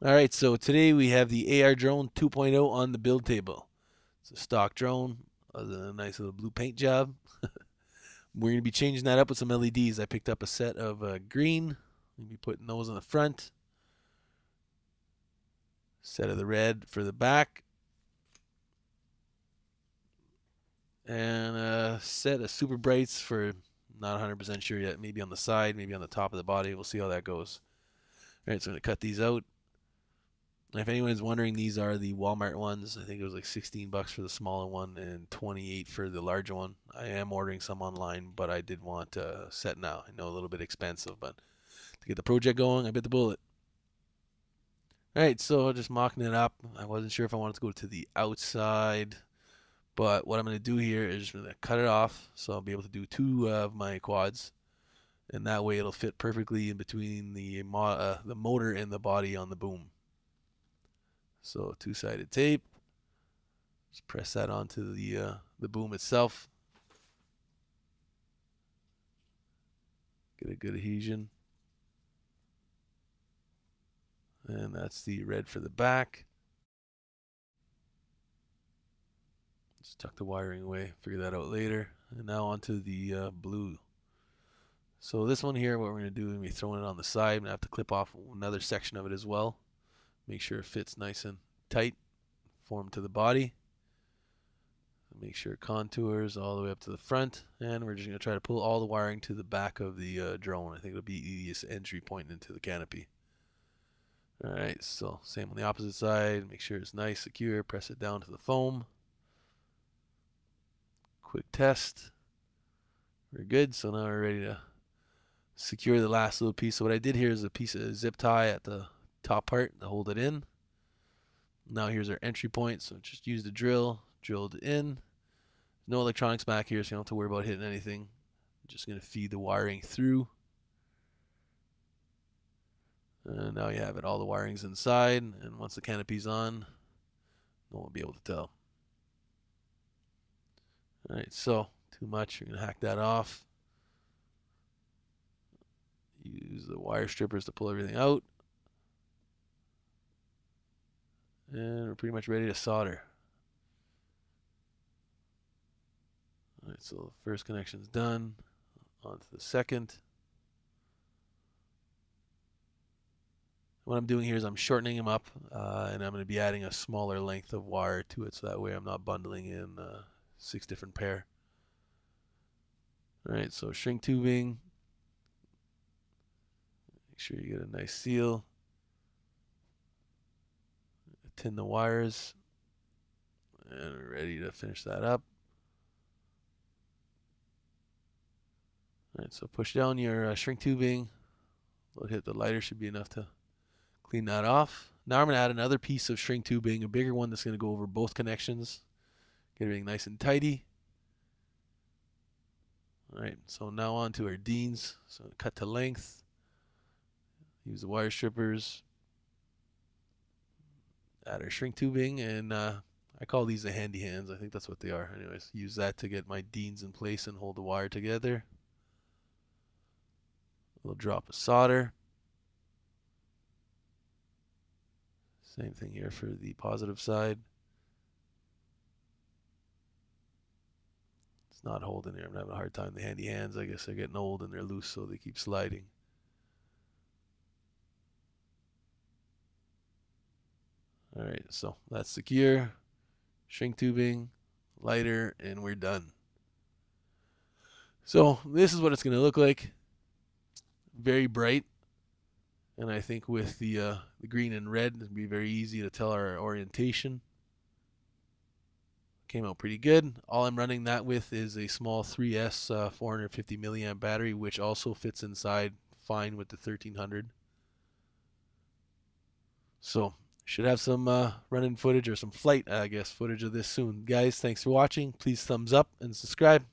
Alright, so today we have the AR.Drone 2.0 on the build table. It's a stock drone, other than a nice little blue paint job. We're going to be changing that up with some LEDs. I picked up a set of green. We'll be putting those on the front. Set of the red for the back. And a set of super brights for, not 100% sure yet, maybe on the side, maybe on the top of the body. We'll see how that goes. Alright, so I'm going to cut these out. And if anyone's wondering, these are the Walmart ones. I think it was like 16 bucks for the smaller one and 28 for the larger one. I am ordering some online, but I did want a set now. I know a little bit expensive, but to get the project going, I bit the bullet. Alright, so just mocking it up. I wasn't sure if I wanted to go to the outside, but what I'm going to do here is I'm going to cut it off so I'll be able to do two of my quads. And that way it'll fit perfectly in between the motor and the body on the boom. So two-sided tape. Just press that onto the boom itself. Get a good adhesion. And that's the red for the back. Just tuck the wiring away. Figure that out later. And now onto the blue. So this one here, what we're going to do is we're throwing it on the side. I'm going to have to clip off another section of it as well. Make sure it fits nice and tight, form to the body. Make sure it contours all the way up to the front, and we're just going to try to pull all the wiring to the back of the drone. I think it'll be the easiest entry point into the canopy. Alright, so same on the opposite side. Make sure it's nice, secure. Press it down to the foam. Quick test. We're good, so now we're ready to secure the last little piece. So what I did here is a piece of zip tie at the top part to hold it in. Now here's our entry point, so just use the drill, drilled in. No electronics back here, so you don't have to worry about hitting anything. I'm just going to feed the wiring through. And now you have it, all the wiring's inside, and once the canopy's on, no one will be able to tell. Alright, so too much, you're going to hack that off. Use the wire strippers to pull everything out. And we're pretty much ready to solder. Alright, so the first connection's done. On to the second. What I'm doing here is I'm shortening them up, and I'm going to be adding a smaller length of wire to it, so that way I'm not bundling in 6 different pair. Alright, so shrink tubing. Make sure you get a nice seal. Tin the wires, and we're ready to finish that up. Alright, so push down your shrink tubing. Look, hit the lighter, should be enough to clean that off. Now I'm going to add another piece of shrink tubing, a bigger one that's going to go over both connections. Get everything nice and tidy. Alright, so now on to our Deans. So cut to length. Use the wire strippers. Add our shrink tubing, and I call these the handy hands. I think that's what they are. Anyways, use that to get my Deans in place and hold the wire together. A little drop of solder. Same thing here for the positive side. It's not holding here. I'm having a hard time. The handy hands, I guess they're getting old and they're loose, so they keep sliding. Alright, so that's secure. Shrink tubing, lighter, and we're done. So this is what it's going to look like. Very bright. And I think with the green and red, it'll be very easy to tell our orientation. Came out pretty good. All I'm running that with is a small 3S 450 milliamp battery, which also fits inside fine with the 1300. So should have some running footage or some flight, I guess, footage of this soon. Guys, thanks for watching. Please thumbs up and subscribe.